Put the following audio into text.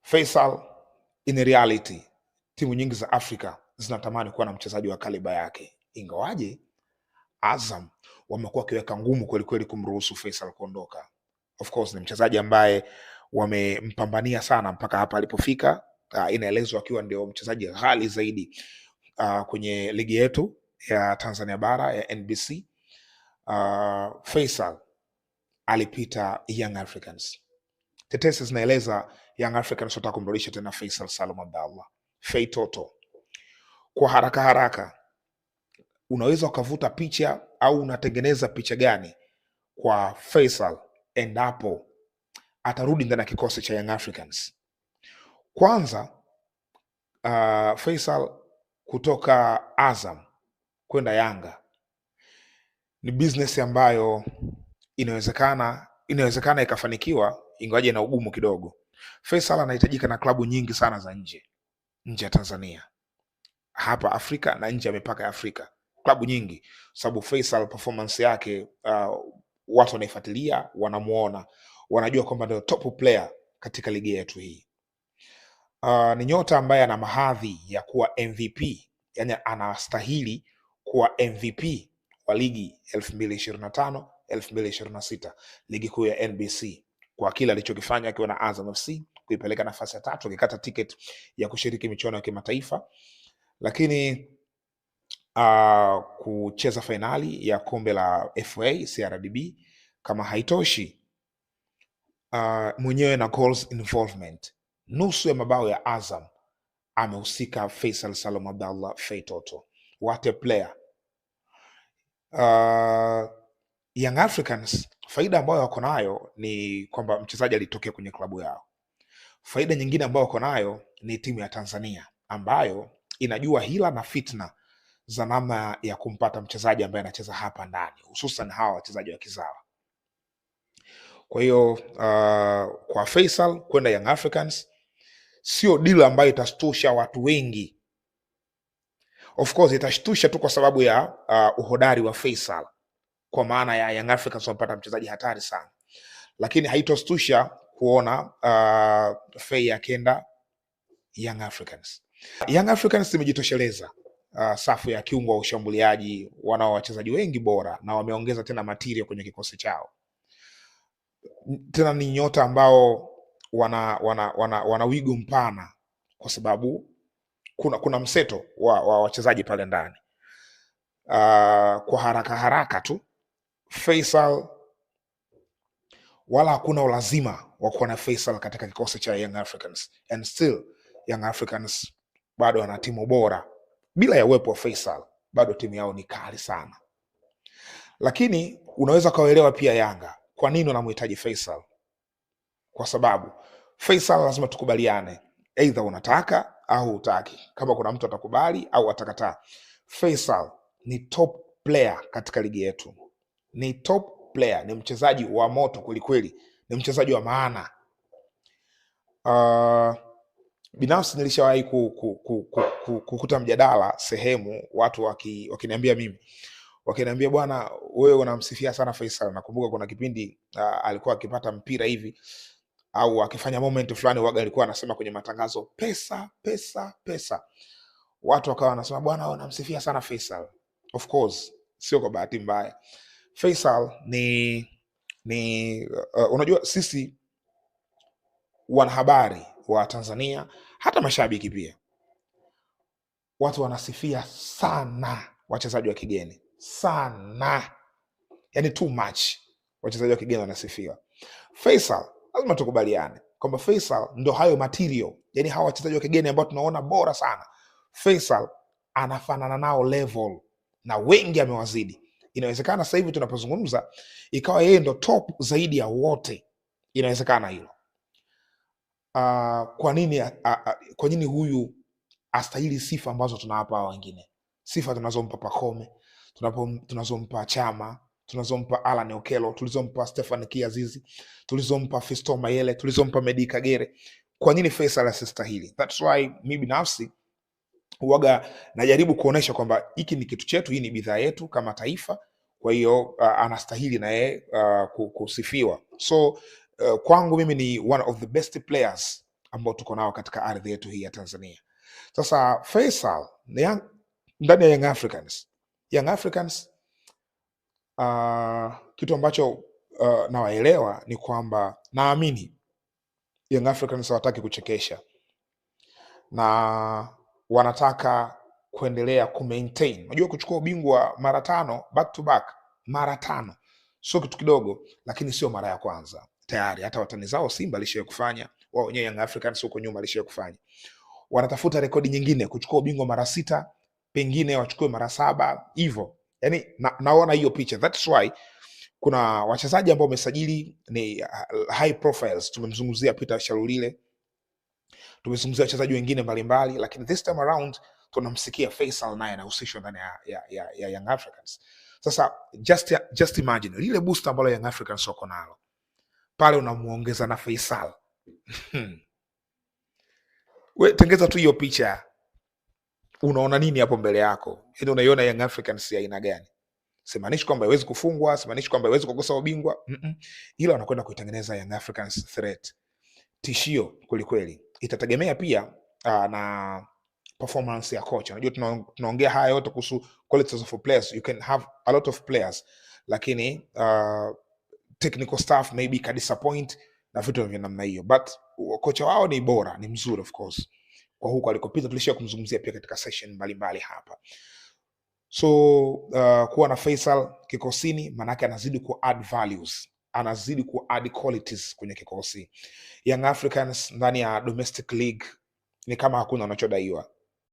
Faisal, in reality timu nyingi za Afrika zinatamani kuwa na mchezaji wa kaliba yake, ingawaje Azam wamekuwa wakiweka ngumu kwelikweli kumruhusu Faisal kuondoka. Of course ni mchezaji ambaye wamempambania sana mpaka hapa alipofika. Inaelezwa akiwa ndio mchezaji ghali zaidi kwenye ligi yetu ya Tanzania bara ya NBC. Faisal alipita Young Africans. Tetesi zinaeleza Young Africans wataka kumrudisha tena Faisal Salum Abdallah. Fei Toto, kwa haraka haraka unaweza ukavuta picha au unatengeneza picha gani kwa Faisal endapo atarudi ndani ya kikosi cha Young Africans? Kwanza, Faisal kutoka Azam kwenda Yanga ni business ambayo inawezekana ikafanikiwa, ingawaje na ugumu kidogo. Faisal anahitajika na klabu nyingi sana za nje ya Tanzania, hapa Afrika na nje ya mipaka ya Afrika, klabu nyingi, sababu Faisal performance yake watu wanaifuatilia, wanamuona, wanajua kwamba ndio top player katika ligi yetu hii. Ni nyota ambaye ana mahadhi ya kuwa MVP, yani anastahili kuwa MVP wa ligi 2025 2026, ligi kuu ya NBC, kwa kile alichokifanya akiwa na Azam FC, kuipeleka nafasi ya 3, akikata ticket ya kushiriki michuano ya kimataifa, lakini kucheza fainali ya kombe la FA CRDB. Kama haitoshi, mwenyewe na goals involvement, nusu ya mabao ya Azam amehusika Faisal Salum Abdallah Fei Toto. What a player. Young Africans, faida ambayo wako nayo ni kwamba mchezaji alitokea kwenye klabu yao. Faida nyingine ambayo wako nayo ni timu ya Tanzania ambayo inajua hila na fitna za namna ya kumpata mchezaji ambaye anacheza hapa ndani, hususan hawa wachezaji wa kizawa. Kwa hiyo kwa Faisal kwenda Young Africans sio deal ambayo itashtusha watu wengi. Of course itashtusha tu kwa sababu ya uhodari wa Faisal, kwa maana ya Young Africans wamepata mchezaji hatari sana, lakini haitostusha kuona Fei akenda Young Africans. Young Africans imejitosheleza safu ya kiungo wa ushambuliaji, wanao wachezaji wengi bora na wameongeza tena material kwenye kikosi chao. Tena ni nyota ambao wana wigo mpana, kwa sababu kuna mseto wa wachezaji pale ndani. Kwa haraka tu, Faisal, wala hakuna ulazima wa kuwa na Faisal katika kikosi cha Young Africans, and still Young Africans bado wana timu bora. Bila ya uwepo wa Faisal bado timu yao ni kali sana. Lakini unaweza kaelewa pia Yanga kwa nini wanamhitaji Faisal, kwa sababu Faisal lazima tukubaliane, either unataka au hutaki. Kama kuna mtu atakubali au atakataa, Faisal ni top player katika ligi yetu, ni top player, ni mchezaji wa moto kwelikweli, ni mchezaji wa maana. Binafsi nilishawahi kukuta mjadala sehemu, watu wakiniambia mimi, wakiniambia bwana, wewe unamsifia sana Faisal. Nakumbuka kuna kipindi alikuwa akipata mpira hivi au akifanya moment fulani, waga alikuwa anasema kwenye matangazo, pesa pesa pesa. Watu wakawa wanasema bwana, unamsifia sana Faisal. Of course sio kwa bahati mbaya. Faisal unajua sisi wanahabari wa Tanzania, hata mashabiki pia, watu wanasifia sana wachezaji wa kigeni sana, yani too much. Wachezaji wa kigeni wanasifiwa. Faisal, lazima tukubaliane kwamba Faisal ndo hayo material, yani hawa wachezaji wa kigeni ambao tunaona bora sana, Faisal anafanana nao level na wengi amewazidi. Inawezekana sasa hivi tunapozungumza ikawa yeye ndo top zaidi ya wote, inawezekana hilo. Kwa nini huyu astahili sifa ambazo tunawapa wengine? Sifa tunazompa Pacome, tunazompa Chama, tunazompa Alan Okello, tulizompa Stefan Kiazizi, tulizompa Fiston Mayele, tulizompa Medi Kagere. Kwa nini Faisal asistahili? That's why mimi binafsi huaga najaribu kuonesha kwamba hiki ni kitu chetu, hii ni bidhaa yetu kama taifa. Kwa hiyo anastahili na yeye kusifiwa. So kwangu mimi ni one of the best players ambao tuko nao katika ardhi yetu hii ya Tanzania. Sasa Faisal ndani ya Young Africans kitu ambacho nawaelewa ni kwamba naamini Young Africans hawataki kuchekesha na wanataka kuendelea kumaintain. Unajua, kuchukua ubingwa mara 5 back to back, mara 5 sio kitu kidogo, lakini sio mara ya kwanza. Tayari hata watani zao Simba alishawahi kufanya, wao wenyewe Young Africans huko nyuma alishawahi kufanya. Wanatafuta rekodi nyingine, kuchukua ubingwa mara 6, pengine wachukue mara 7 hivyo. Yani naona hiyo picha. That's why kuna wachezaji ambao wamesajili ni high profiles. Tumemzungumzia Peter Shalulile, tumezungumzia wachezaji wengine mbalimbali, lakini this time around tunamsikia Faisal naye anahusishwa ndani ya Young Africans. Sasa just imagine lile boost ambalo Young Africans wako nalo pale, unamuongeza na Faisal. We tengeza tu hiyo picha, unaona nini hapo mbele yako? Yaani unaiona Young Africans ya aina gani? Simaanishi kwamba haiwezi kufungwa, simaanishi kwamba haiwezi kukosa ubingwa, ila wanakwenda kuitengeneza Young Africans threat, tishio kweli kweli. Itategemea pia na performance ya kocha. Unajua tunaongea haya yote kuhusu qualities of players. You can have a lot of players, lakini technical staff maybe ka disappoint na vitu vya namna hiyo, but kocha wao ni bora, ni mzuri of course. Kwa huko alikopita tulishia kumzungumzia pia katika session mbalimbali hapa. So kuwa na Faisal kikosini manake anazidi ku add values, anazidi ku add qualities kwenye kikosi. Young Africans ndani ya domestic league ni kama hakuna wanachodaiwa.